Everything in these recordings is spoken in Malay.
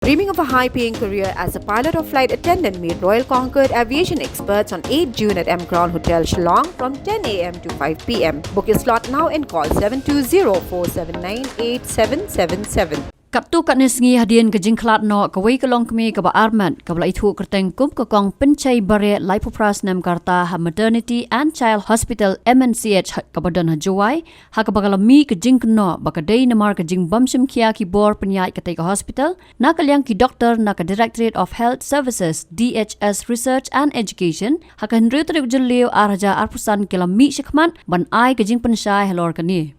Dreaming of a high-paying career as a pilot or flight attendant, meet Royal Concord aviation experts on 8 June at M Crown Hotel Shillong from 10 a.m. to 5 p.m. Book your slot now and call 720-479-8777. Kaptu kat nesngi hadian ke jingklat no kawai kalong kami ke ba armat ke bala itu kerteng kum ke kong pencai bare Lipopras Namkarta ha Maternity and Child Hospital MNCH ke badan ha Juwai ha ke bagalami ke jingkno bakadai namar ke jing bamsim kia ki bor penyai ke ke hospital na kaliang ki doktor na ke Directorate of Health Services DHS Research and Education ha ke hendri trik jelio arja arpusan kelami shikman ban ai ke jing pensyai halor ke ni.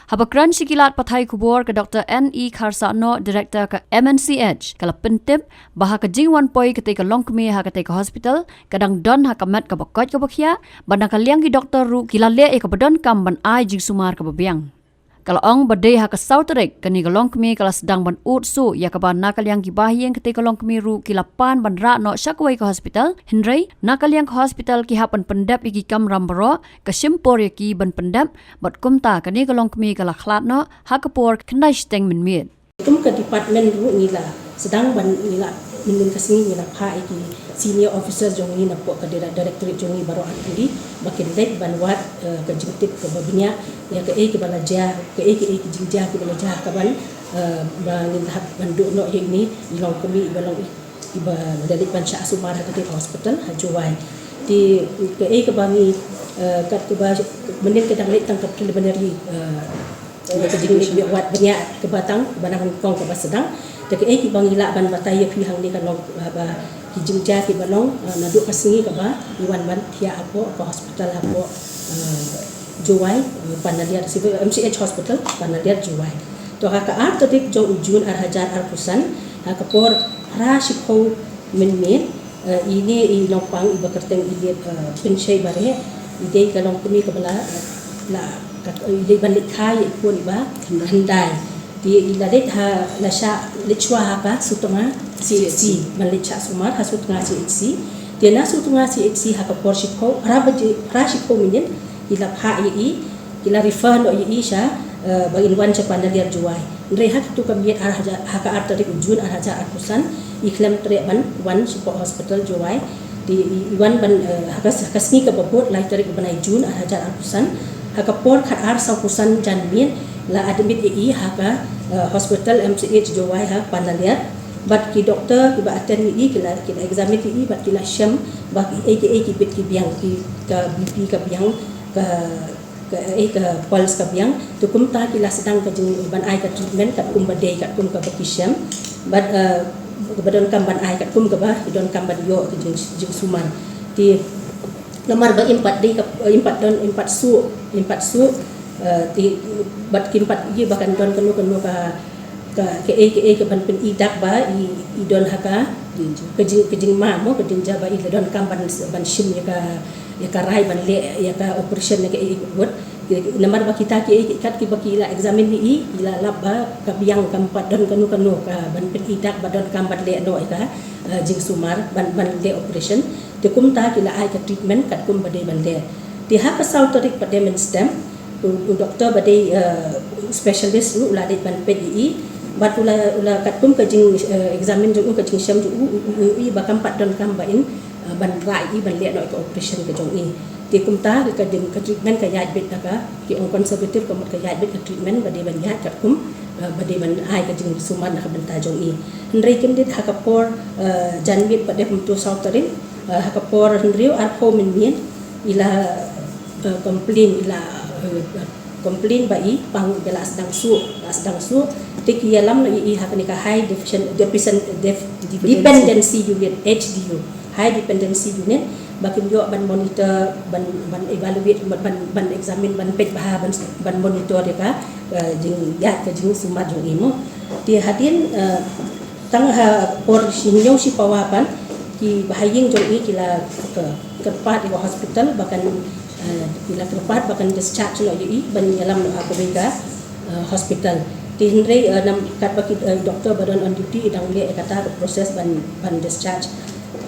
Habakran sikilat pathai kubor ke Dr. N.E. Kharsano, Director ke MNCH, kala pentip baha ke jingwan poi ketika longkmi ha ketika hospital, kadang don ha kamat ke bakot ke bakia, bandang kaliang ki doktor ru kilale ke badan kam ban ai jing sumar ke babiang. Kalau ong badai ha ke sauterik kani ke longkmi kala sedang ban utsu ya ke ban nakaliang ki bahieng ketika longkmi ru kilapan ban ra no syakwai ke hospital, hindrai nakaliang ke hospital ki hapan pendap iki kam rambaro ke simpor ya ki ban pendap bat kumta kani ke longkmi kala khlat no ha ke por kendai steng min miet. Tum ke department ru ni la sedang ban ni la min kasini ni la pha iki senior officer jong ni na po ke directorate jong ni baro andi bakin let ban wat ke jingtip ke babinya ya ke ke bala ja ke jingja ke bala ja ka ban ban ban do no ye ni ilong kami balong iba dari ban sya sumar ke hospital ha Juwai di ke bangi kat ke ba menit ke dang let tang ke preliminary kejing ni buat banyak ke batang banang kong ke sedang jadi ki bangila ban bataya pi hang ni kan long ba kijing ja ki balong naduk kasingi ke ba iwan ban tia apo ke hospital apo Juwai panaliat sibu MCH hospital panaliat Juwai to ha ka artik jong ujun arhajar arpusan ha ka por ra shikho min ini ilopang iba kerteng ili pensyai bare ide kalong kumi ke bala la ide balik khai pun iba handai di iladet ha lasha lechwa ha ka sutunga CHC balik cha sumar ha sutunga CHC dia na sutunga CHC ha ka por shikho rashikho minin ila pha yi ila refer no yi sha bagin wan cha panaliar Juwai ndre ha tu kamiet ha ka artarik ujun arhaja arpusan iklam tre ban wan support hospital Juwai di iwan ban kasni ka babot lai tarik banai jun arhaja arpusan hakapor khat ar saupusan janmin la admit haka hospital MCH Juwai ha panaliat bat ki doktor ki ba attend kila examine bat kila syam ba ki bit ki biang ki ka BP ka biang ka pulse ka biang tu kum ta kila sedang ka jing ban ai ka treatment kat kum badai kat kum ka syam bat badon kam ban ai kat kum ka ba don kam ban yo ki jing suman ti lamar ba impat su ti bat kimpat ye bahkan don kanu ka ke ban pen idak ba i don haka kejing ma mo kejing ja ba i don kam ban shim ya ka rai ban le ya ka operation ya ke buat lamar ba kita ki kat ki ba ki la examine ni ila lab ba ka biang kam pat don kanu ka ban pen idak ba don kam ban le no ka jing sumar ban le operation te kum ta kila ai ka treatment kat kum bade ban le ti ha ka sautorik pade men stem doktor bade specialist ula de ban PDI bat ula kat kum ka jing examine jong ka jing syam ju i ba kam pat don kam ba in ban rai i ban le no ka operation ka jong i ti kum ta ka jing ka treatment ka yai bit ka ki on conservative ka mat ka yai bit ka treatment bade ban yai kat kum bade ban ai ka jing suman ka ban ta jong i ndrei kim dit ha ka por janbit bade pum tu sautorin hakapor hendriu arpo min ila complain bai pang bela sedang su tik yalam no i hakani ka high dependency unit HDU high dependency unit bakim yo ban monitor ban evaluate ban examine ban pet bah ban monitor dia ka jing ya ka jing sumat jong imo dia hadin tang ha por sinyo si pawapan ki bahaying jong i kila kepat di hospital bahkan kila kepat bahkan discharge lo i ban yalam no akobeka hospital tinre nam kat baki doktor badan on duty idang le kata proses ban discharge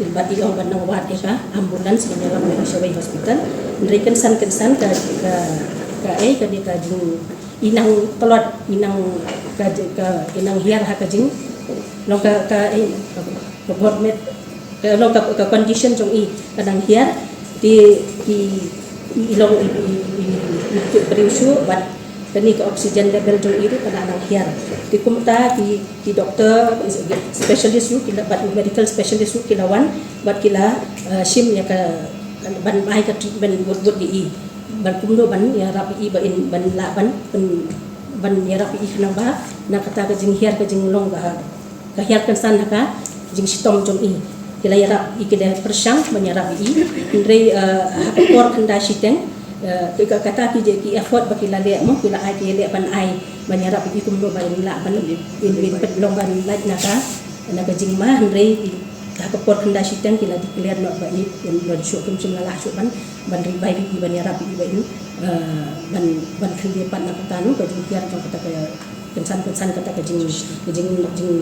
ilbat ilong ban nang wat ka ambulans ban yalam no Shawai hospital ndrekan san ka jing inang telot inang hiar ha ka jing long ka buat met long ka condition jong i kadang hiar di ilong itu periusu bat kani ke oksigen level jong itu kadang hiar di kumta di doktor specialist yu kila bat medical specialist yu kilawan bat kila sim ya ka ban mai ka treatment buat di ban kumdo ban ya rapi ban la ban ya rapi khana ba na kata ka jing hiar ka jing long ka hiar kan san ka jing sitom jong i kila ya rapi kila persang ban ya rapi ndre hakor kanda siteng kata ki effort baki la le mo kila ai ki le ban ai ban ya rapi kumdo ban la ban in long ban la na ka jing ma ndre hakor kanda siteng kila declare not ba i non syo kum sum la syo ban ribai di ban ya rapi ba in ban khli pan na patanu ka jing hiar jong kata ka kensan kata ka jing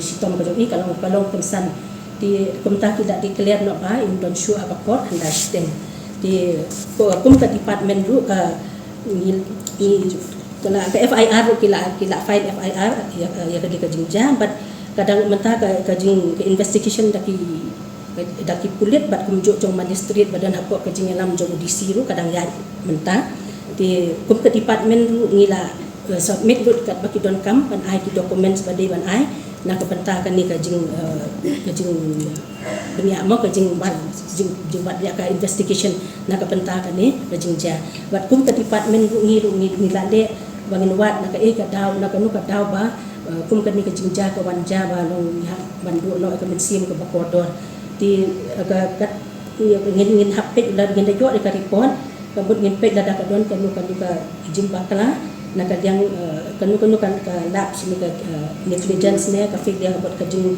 sitom ka jong i kalong kensan di kumta tidak declare no ba in don sure hakor kanda siteng di kum ka department ru ka ni kala ka FIR kila file FIR ya ka di ka jing jam but kadang mentah ka jing ke investigation daki kulit bat kum jong magistrate badan hakok ka jing lam jong DC ru kadang ya mentah di kum ka department ru ngila submit ru kat baki don kam ban ai ki documents badai ban ai na ka pentah kan ni ka jing dunia mo ka jing bat ya ka investigation na ka pentah kan ni ka jing ja bat kum ka department ru ngila le bangin wat na ka ka daw na ka nu ka daw ba kum kan ni ka jing ja ka wan ja ba long ya ban du no ka men sim ka bakodor di ka ngin hapet la ngin da yo ka report ka but ngin pet la da ka don ka nu ka jing bakala na ka yang kanu kan ka lab sini ka negligence ne ka fik dia buat ka jing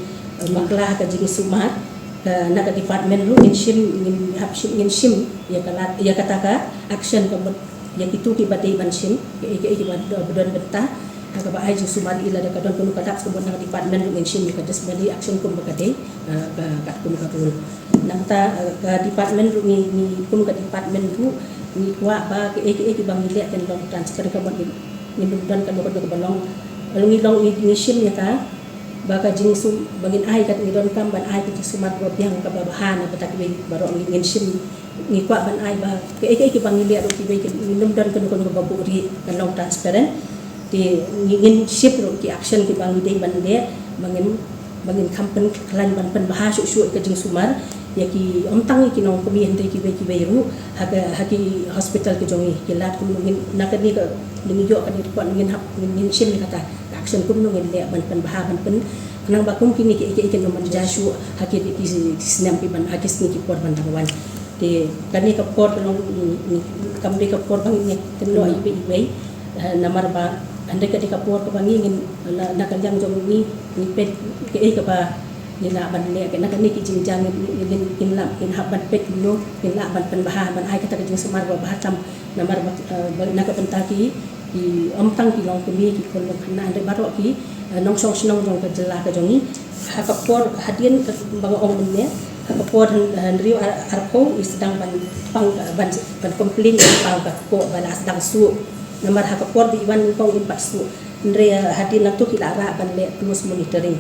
makla ka jing sumat ka na ka department ru ngin sim ya kata ka action ka buat yang itu tiba di bansim ke badan betah ka ba ai jing sumat ila da ka don kanu ka lab ka buat na department ru ngin sim ka des bali action kum ka de ka kum ka rule nang ta ka department ru ni kum ka department ru ni kwa ba ke bang ile kan long transfer ka ban ni dan kan ko balong alung ilong ni sim ya ka ba ka jing sum bangin ai ka ni don kam ban ai ki sumat ro biang ka babahan ba tak be baro ngin sim ni kwa ban ai ba ke bang ile ro ki be ni dan kan ko baburi kan long transparent di ngin ship ro ki action ki bang ide ban de bangin company klan ban pen bahasa su ka jing sumar ya ki omtang ki nong kumi hente ki be ru haki hospital ke jongi kilat kum ngin nakani ka demi yo kan ko ngin sim kata action kum ngin le ban bahar ban pen nang bakum kini ki no man jasu haki ki sinam pi ban haki sni ki por ban dangwan de kani ka por nong kambe ka por bang ni teno ibe namar ba ande ka di ka por ka bangi ngin nakalyang jongi ni pet ke ka ba nila ban le ke nakani ki jingjang in hab ban pet no in la ban pen bahar ban ai kata ka jing semar ba bahatam namar nak pentaki di omtang ki long kumi ki kon khana ande baro ki nong song snong jong ka jela ka jongi ha ka por hadien ka bang ong ne ha ka por riu arko isdang ban komplain pang ka ko balas dang su namar ha ka por di wan kong in pasu ndre hadien nak tu ki lara ban le terus monitoring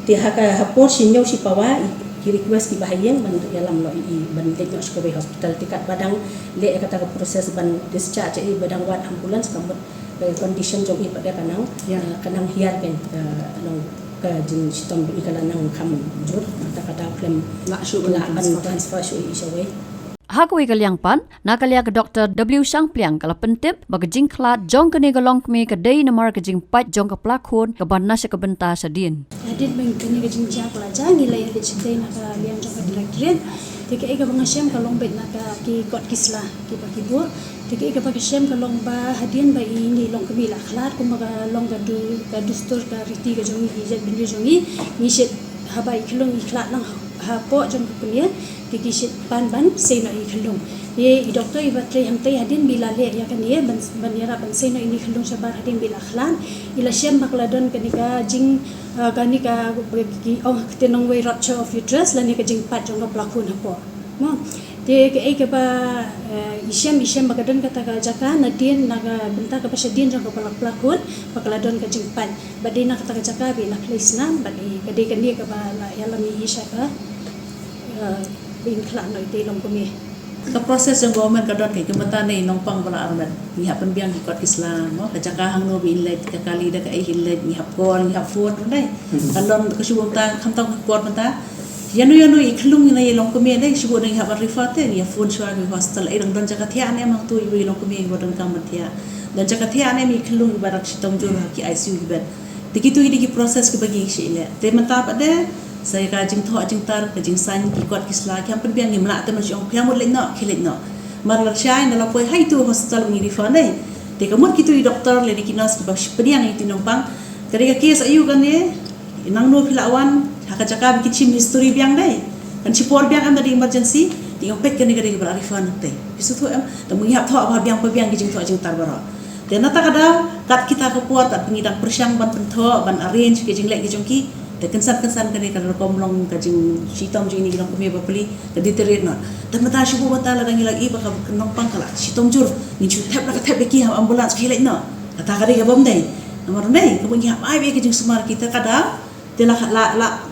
ti haka hapor sinyo si pawa ki request ki bahayang ban dalam no i ban lekno skobe hospital tikat badang le kata ka proses ban discharge i badang wat ambulance kamut condition jong i pada kanang hiar kan long ka jin sitom i kana nang kam jur kata claim la ban transfer su i sawe Hakui kalyang pan nakalya ke Dr. W Sang Pliang kala pentip bag jing klat jong kene galong kme ke dei namar ke jing pat jong ka plakon ke ban nasa ke benta sadin adit bang kene ke jing ja kala jang nilai de chidei na ka liang jong ka directorate tike ega bang syam kalong bet na ka ki kot kisla ki bakibur tike ega bang syam kalong ba hadien ba ini long kemi la khlat kum ga long ga dustur ka riti ga jongi ki jet bindu jongi ni shet habai kilong iklat lang ha po jong kunia dikisip ban seno i khandung ye i doktor i batre hamtai hadin bila le ya kan ye ban yara ban seno ini khandung sabar hadin bila khlan ila syam makladon kanika jing kanika ki ong tenong we rupture of uterus lani ka jing pat jong plakun hapo no Dia ke ba isem bagadan kata ka jaka nadien naga benta ka pasadien jang ka pelakun pakaladon ka jingpan badi nak kata ka jaka bi nak lisna badi kadi kan dia ka ba la yalami isha ka bin klan noi te long kumi ka proses yang government ka dot ke mata nei nong pang bala arman ni hapan biang ki kot Islam mo ka jaka hang no bi inlet ka kali da ka ai hillet ni hap kol ni hap fot dai kalon ka subong ta kham tang kot mata yanu iklung na yelong kami dai subo dai hab rifate ni phone shwa mi hostel ai dang jaka thia ne mang tu yelong kami bodang kam thia dan jaka thia ne mi iklung barak sitong jur ki ICU bet dikitu di proses ke bagi sile te mata pada saya ka jing tho jing tar ka jing san ki kot kisla ki am penbiang ni mala te ma jong pya mot le no khilet no mar la shai na la poi hai tu hostel mi rifane te ka mot kitu doktor le dikinas ki ba pediang ni tinong pang kari ka kes ayu kan ne nang no philawan haka jaka bikin chim history biang dai kan chipor biang am dari emergency di opek kan negara berarifan te bisu tu am da menghap tho ba biang jing tho jing tar baro dan nata kada kat kita ke puat tak pengidang persyang ban pentho ban arrange ke jing lek ke jongki de kensan kan kada komlong ka jing sitom jing ni gilang kumi ba peli ka diterit no dan mata shubu mata la dangi lagi ba ka kenong pangkala sitom jur ni chu tap la ka tap ki ambulans ki lek no kata kada ka bom dai amar dai ka menghap ai be ke jing semar kita kada la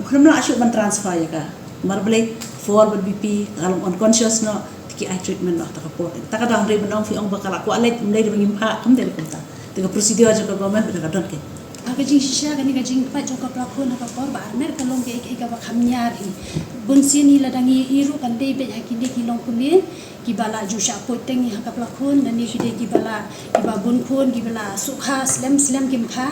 kena asyik ban transfer ya ka mar boleh for BP kalau unconscious no tiki eye treatment no tak apa tak ada andre benong fi ong bakal aku alet mendai dengan impa kam dari kota dengan prosedur juga government pada kadon ke aga jing shisha kan ga jing pa joka pelakon apa por ba mer kalong ke ga ba khamnyar hi bunsin hi ladangi iru kan dei be hakinde ki long kuni ki bala jusha poteng hi ka pelakon dan ni ki de ki bala bun phon ki bala sukha slam kim kha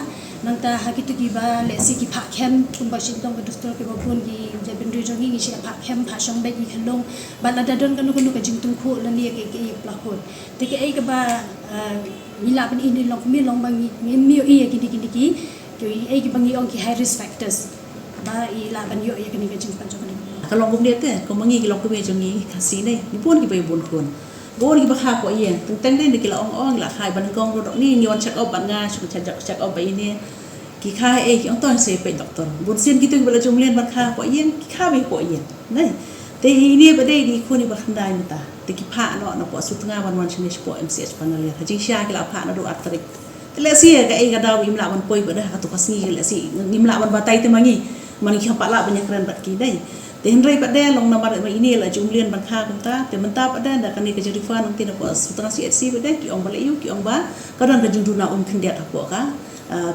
nangta hakitu ki ba le si ki phak hem kumba sintong ka doktor ke babun ki jabin ri jongi ni si phak hem pha song be ki khalong bala dadon kanu ka jing tung khu la ni ke pelakon te ke ai ka ba mila ban ini long mi long bangi mi i ki ki ai ki bangi ong ki high risk factors ba i la ban yo ya kini ka jing pan jong kalau ngom dia ke ko mangi ki long ko me jongi kasi nei ni pun ki bay bun kon bor ki ba kha ko yen teng dei ki la ong la khai ban kong ro ni nyon check up ban nga chu check up ba ini ki kha ki ong ton se pe doktor bun sin ki tu bala jumlen ban kha ko yen ki kha be ko yen nei te ini ba dei di ko ni ba khandai mata te ki pha no po su tnga wan chine po MCH panal ya jing sha ki la pha na do atrik le si ka ai ga daw imla ban poi ba da ka to kasngi le si imla ban batai te mangi man ki pa la banyak ran bat ki dai te hendrai pada long nomor ini la jumlian ban kha kumta te menta pada da kan ni ke jadi fan nanti na po sutra CHC pada ki ong bale yu ki ong ba kadang ka junduna khendiat apo ka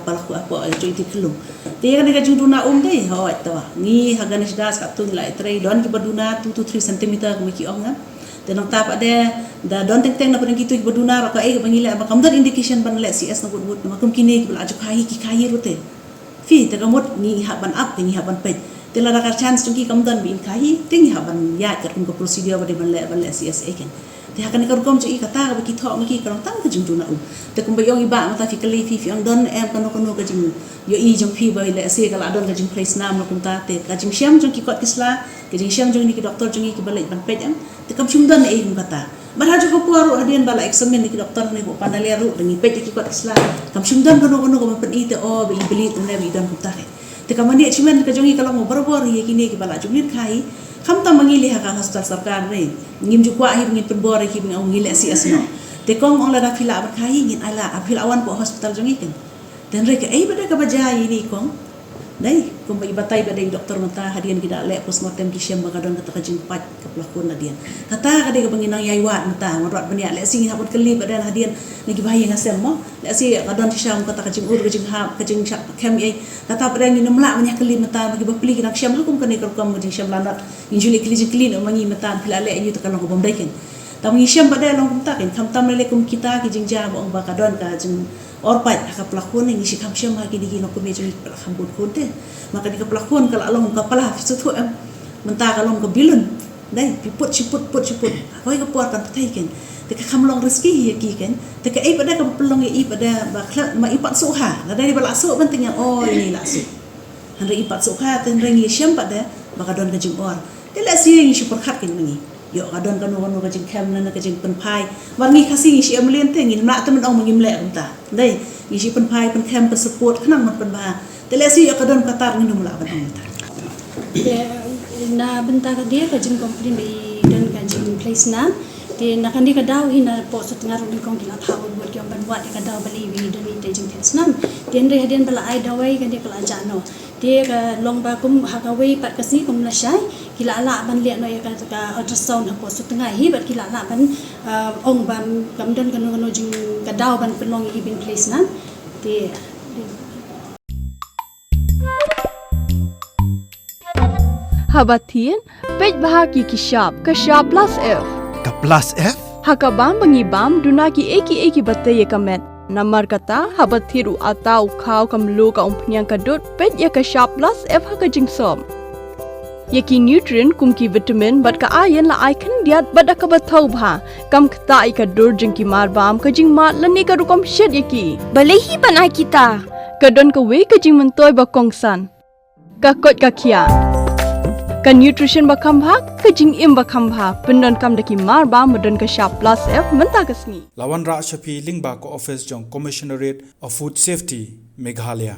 palaku apo join ti kelung te kan ni ka junduna dei ho to ni haganis das ka tun la trai don ki baduna 2 to 3 cm ki ong na te nang tap ada da don teng na pada gitu ki baduna ra ka ai bangila ba kam dan indication ban le CS na gut na kum kini ki bala ju khai ki khai rote fi te kamot ni ha ban up ni ha ban pe tela rakar chance chungki kamdan bin kahi ting haban ya kat ko procedure bade ban le CSA ken te hakan ka rukom chi kata ka ki tho ki karong tang ka jing tu na te kum bayong iba mata fi kali fi ang don em kano ka jing yo i jong fi ba le se ka la don ka jing place nam na kum ta te ka jing syam jong ki kot kisla ka jing syam jong ni ki doktor jong ki balai ban pej am te kam chum don e kum kata baraju ko puaru adian bala examine ni ki doktor ni ko pandale ru dengi pej ki kot kisla kam chum don kano ko ban ite o beli tu ne bi don kum ta te kamani chimen ka jongi kalau mo bor ye kini ki bala jumlit khai kham ta mangi le ha ka hospital sarkar ne ngim ju kwa hi ngin penbor ki bing ong ngile si asno te kong ong la da fila ba khai ngin ala afil awan po hospital jongi ken dan re ka ai bada ka bajai ni kong dai kum ba ibatai bada doktor mata hadian ki da le postmortem ki syam ba don ka jing pat ka pelakon na dian kata ka de ka banginang yai wat mata ngorot bania le sing habut keli bada hadian lagi bayi ngasem mo le si ka don syam kata ka jing ur ka jing ha ka jing kem ai kata pada ni namla banyak keli mata bagi bapli ki nak syam hukum kan ikor kom jing syam landat injuli keli mangi mata pila le ayu to kan ko bom dai ken tam ngi syam pada long kum ta ken kam tam le kum kita ki jing ja bong ba ka don ka jing orpat ka pelakon ni si kam syam ha ki digi no ko me jing hambut konte maka di ka pelakon kalau along ka pala su tu am menta ka long ka bilun dai put siput koi ka puat kan tai ken te ka khamlong rezeki ya ki ken te ka ai pada ka pelong i pada ba ma ipat suha na dari bala su penting yang oh ini la su han re ipat suha ten rengi syam pada ba ka don ka jing or te la si ngi super khat ken ngi yo ka don ka no ka jing kem na ka jing pen pai wangi kasi ngi si amlen te ngi na te men ong ngim le ta dai ngi si pen pai pen kem pe support khnang man pen ba te la si yo ka don ka tar ngi no la ban ta na benta ka dia ka jing komplain be dan kajing place na di nakan di kadau hina po setengah rumi kong kila power buat yang banwat di kadau bali wi dan ite jing tesnam den re hadian bala ai dawai kan dia kala jano dia ka long ba kum hakawai pat kasi kum la shai kila ala ban liat no ya ka ultrasound po setengah hi bat kila ala ban ong bam kamdan kanu jing kadau ban penong i bin place na di Habatin pej bahagi kishap plus F Ka plus F? Hakabam bangibam dunaki eki batte ye kamet namar kata habathiru atau khau kamlu ka umpnyang kadut pej ya kishap plus F haka jingsom Yaki nutrient kumki vitamin bat ka ayan la ai khan diat bat ka bathau bha kam khta ai ka dur jingki mar bam ka jing ma lani ka rukom shet yaki Balehi banai kita. kadon ka we ka jing mentoy ba kongsan ka kot ka khia ka nutrition ba khambha ka jing im ba khambha pendon kam daki mar ba modon ka sharp plus F menta kasni Lawan Ra Shafi Lingba ko office jong Commissionerate of Food Safety Meghalaya